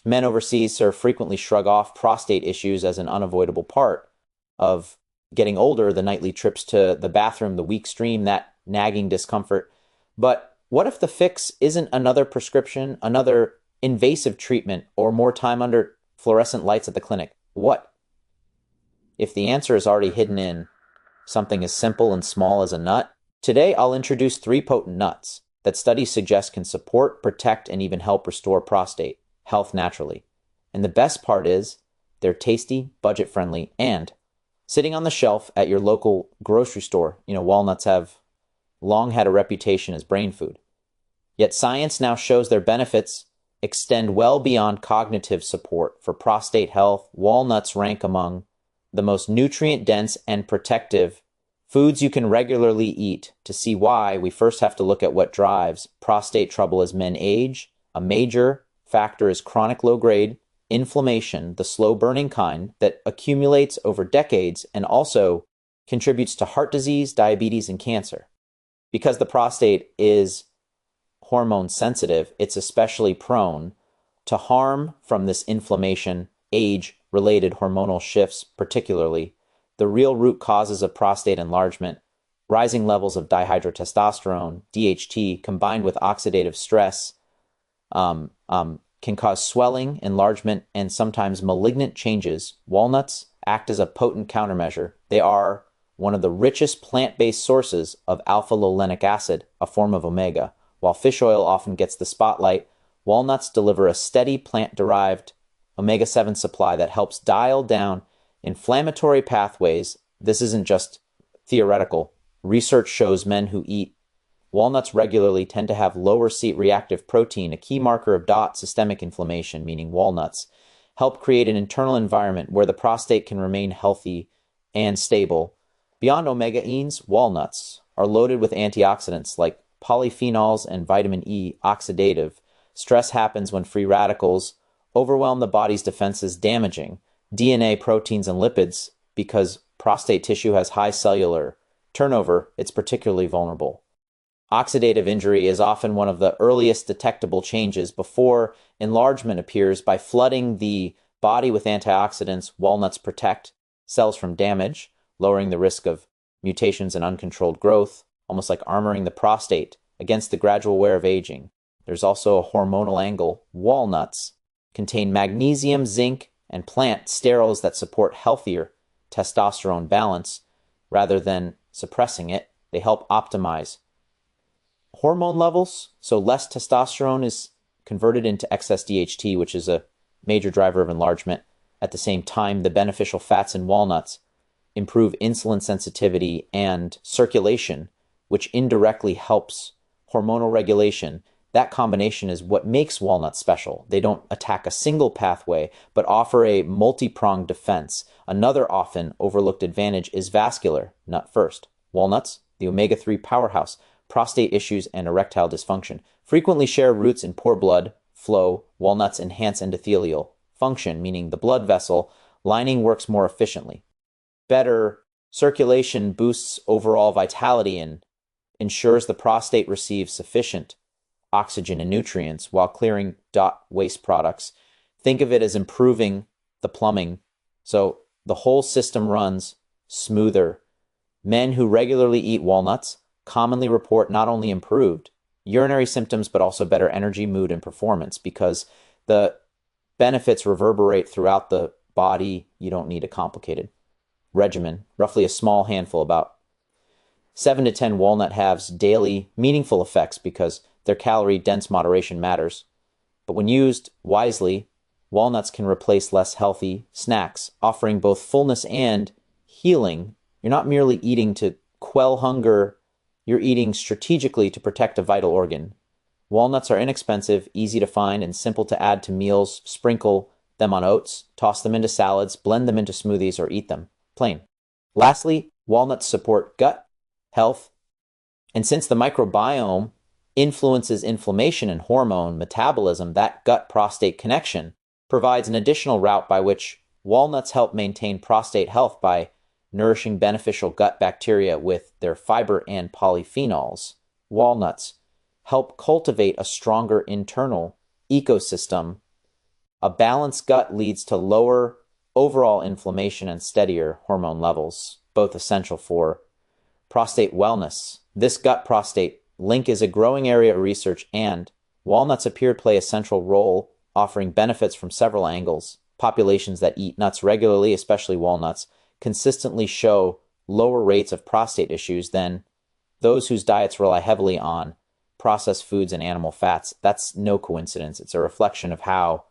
Men overseas, sir, frequently shrug off prostate issues as an unavoidable part of getting older, the nightly trips to the bathroom, the weak stream, that nagging discomfort. But what if the fix isn't another prescription, another invasive treatment, or more time under fluorescent lights at the clinic? What if the answer is already hidden in something as simple and small as a nut? Today, I'll introduce three potent nuts that studies suggest can support, protect, and even help restore prostate health naturally. And the best part is, they're tasty, budget-friendly, and sitting on the shelf at your local grocery store. Walnuts have long had a reputation as brain food. Yet science now shows their benefits extend well beyond cognitive support. For prostate health, walnuts rank among the most nutrient-dense and protective foods you can regularly eat. To see why, we first have to look at what drives prostate trouble as men age. A major factor is chronic low-grade inflammation, the slow-burning kind that accumulates over decades and also contributes to heart disease, diabetes, and cancer. Because the prostate is hormone sensitive, it's especially prone to harm from this inflammation, age-related hormonal shifts particularly. The real root causes of prostate enlargement, rising levels of dihydrotestosterone, DHT, combined with oxidative stress, can cause swelling, enlargement, and sometimes malignant changes. Walnuts act as a potent countermeasure. They are one of the richest plant-based sources of alpha-linolenic acid, a form of omega. While fish oil often gets the spotlight, walnuts deliver a steady plant-derived omega-7 supply that helps dial down inflammatory pathways. This isn't just theoretical. Research shows men who eat walnuts regularly tend to have lower C-reactive protein, a key marker of systemic inflammation, meaning walnuts help create an internal environment where the prostate can remain healthy and stable. Beyond omega-9s, walnuts are loaded with antioxidants like polyphenols and vitamin E, oxidative. Stress happens when free radicals overwhelm the body's defenses, damaging DNA, proteins, and lipids. Because prostate tissue has high cellular turnover, it's particularly vulnerable. Oxidative injury is often one of the earliest detectable changes before enlargement appears. By flooding the body with antioxidants, walnuts protect cells from damage, lowering the risk of mutations and uncontrolled growth, almost like armoring the prostate against the gradual wear of aging. There's also a hormonal angle. Walnuts contain magnesium, zinc, and plant sterols that support healthier testosterone balance rather than suppressing it. They help optimize hormone levels, so less testosterone is converted into excess DHT, which is a major driver of enlargement. At the same time, the beneficial fats in walnuts improve insulin sensitivity and circulation, which indirectly helps hormonal regulation. That combination is what makes walnuts special. They don't attack a single pathway, but offer a multi-pronged defense. Another often overlooked advantage is vascular, nut first. Walnuts, the omega-3 powerhouse, prostate issues, and erectile dysfunction frequently share roots in poor blood flow. Walnuts enhance endothelial function, meaning the blood vessel lining works more efficiently. Better circulation boosts overall vitality and ensures the prostate receives sufficient oxygen and nutrients while clearing waste products. Think of it as improving the plumbing, so the whole system runs smoother. Men who regularly eat walnuts commonly report not only improved urinary symptoms, but also better energy, mood, and performance because the benefits reverberate throughout the body. You don't need a complicated regimen. Roughly a small handful, about 7 to 10 walnut halves daily, meaningful effects because their calorie-dense moderation matters. But when used wisely, walnuts can replace less healthy snacks, offering both fullness and healing. You're not merely eating to quell hunger, you're eating strategically to protect a vital organ. Walnuts are inexpensive, easy to find, and simple to add to meals. Sprinkle them on oats, toss them into salads, blend them into smoothies, or eat them plain. Lastly, walnuts support gut health, and since the microbiome influences inflammation and hormone metabolism, that gut-prostate connection provides an additional route by which walnuts help maintain prostate health by nourishing beneficial gut bacteria with their fiber and polyphenols. Walnuts help cultivate a stronger internal ecosystem A balanced gut leads to lower overall inflammation and steadier hormone levels, both essential for prostate wellness. This gut-prostate link is a growing area of research, and walnuts appear to play a central role, offering benefits from several angles. Populations that eat nuts regularly, especially walnuts, consistently show lower rates of prostate issues than those whose diets rely heavily on processed foods and animal fats. That's no coincidence. It's a reflection of how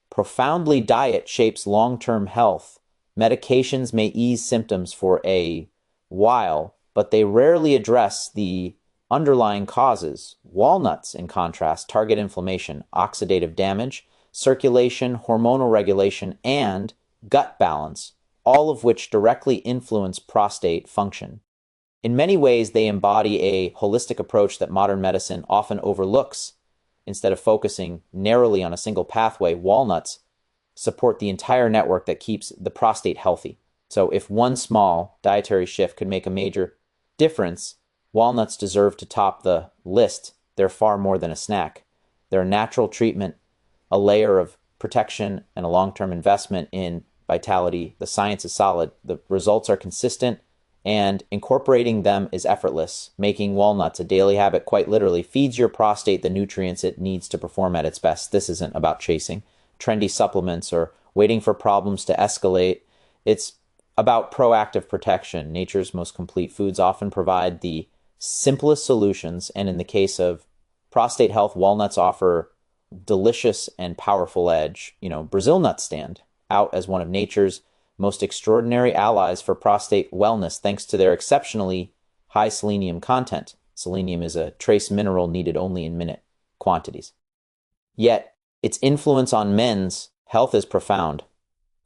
profoundly diet shapes long-term health. Medications may ease symptoms for a while, but they rarely address the underlying causes. Walnuts, in contrast, target inflammation, oxidative damage, circulation, hormonal regulation, and gut balance, all of which directly influence prostate function. In many ways, they embody a holistic approach that modern medicine often overlooks. Instead of focusing narrowly on a single pathway, walnuts support the entire network that keeps the prostate healthy. So if one small dietary shift could make a major difference, walnuts deserve to top the list. They're far more than a snack. They're a natural treatment, a layer of protection, and a long-term investment in vitality. The science is solid. The results are consistent, and incorporating them is effortless. Making walnuts a daily habit quite literally feeds your prostate the nutrients it needs to perform at its best. This isn't about chasing trendy supplements or waiting for problems to escalate. It's about proactive protection. Nature's most complete foods often provide the simplest solutions, and in the case of prostate health, walnuts offer delicious and powerful edge. Brazil nuts stand out as one of nature's most extraordinary allies for prostate wellness thanks to their exceptionally high selenium content. Selenium is a trace mineral needed only in minute quantities. Yet, its influence on men's health is profound.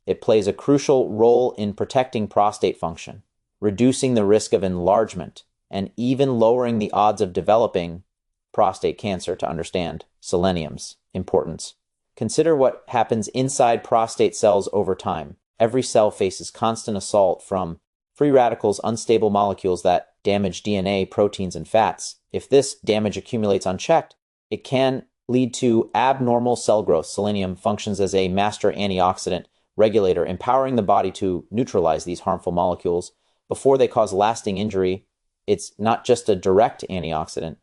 It plays a crucial role in protecting prostate function, reducing the risk of enlargement, and even lowering the odds of developing prostate cancer. To understand selenium's importance, consider what happens inside prostate cells over time. Every cell faces constant assault from free radicals, unstable molecules that damage DNA, proteins, and fats. If this damage accumulates unchecked, it can lead to abnormal cell growth. Selenium functions as a master antioxidant regulator, empowering the body to neutralize these harmful molecules before they cause lasting injury. It's not just a direct antioxidant,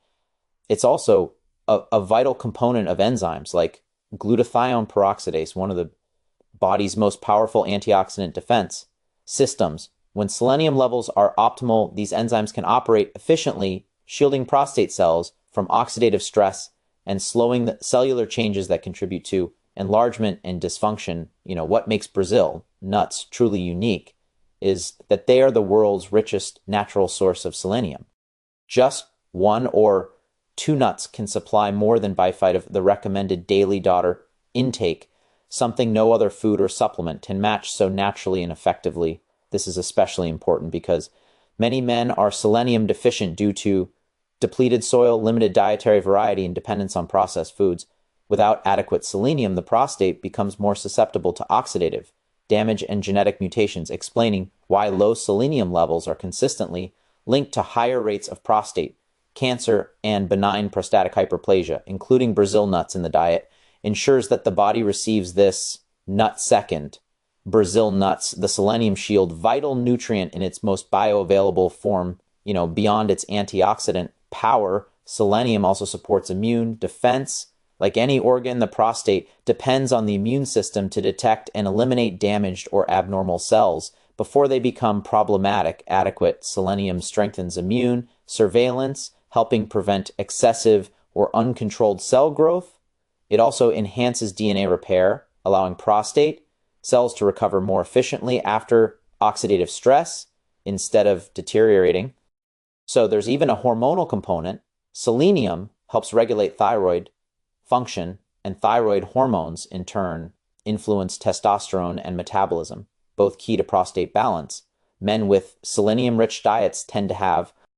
it's also a vital component of enzymes like glutathione peroxidase, one of the body's most powerful antioxidant defense systems. When selenium levels are optimal, these enzymes can operate efficiently, shielding prostate cells from oxidative stress and slowing the cellular changes that contribute to enlargement and dysfunction. What makes Brazil nuts truly unique is that they are the world's richest natural source of selenium. Just 1 or 2 nuts can supply more than by of the recommended daily daughter intake, something no other food or supplement can match so naturally and effectively. This is especially important because many men are selenium deficient due to depleted soil, limited dietary variety, and dependence on processed foods. Without adequate selenium, the prostate becomes more susceptible to oxidative damage and genetic mutations, explaining why low selenium levels are consistently linked to higher rates of prostate cancer and benign prostatic hyperplasia. Including Brazil nuts in the diet ensures that the body receives this nut second. Brazil nuts, the selenium shield, vital nutrient in its most bioavailable form. Beyond its antioxidant power, selenium also supports immune defense. Like any organ, the prostate depends on the immune system to detect and eliminate damaged or abnormal cells before they become problematic. Adequate selenium strengthens immune surveillance, helping prevent excessive or uncontrolled cell growth. It also enhances DNA repair, allowing prostate cells to recover more efficiently after oxidative stress instead of deteriorating. So there's even a hormonal component. Selenium helps regulate thyroid function, and thyroid hormones, in turn, influence testosterone and metabolism, both key to prostate balance. Men with selenium-rich diets tend to have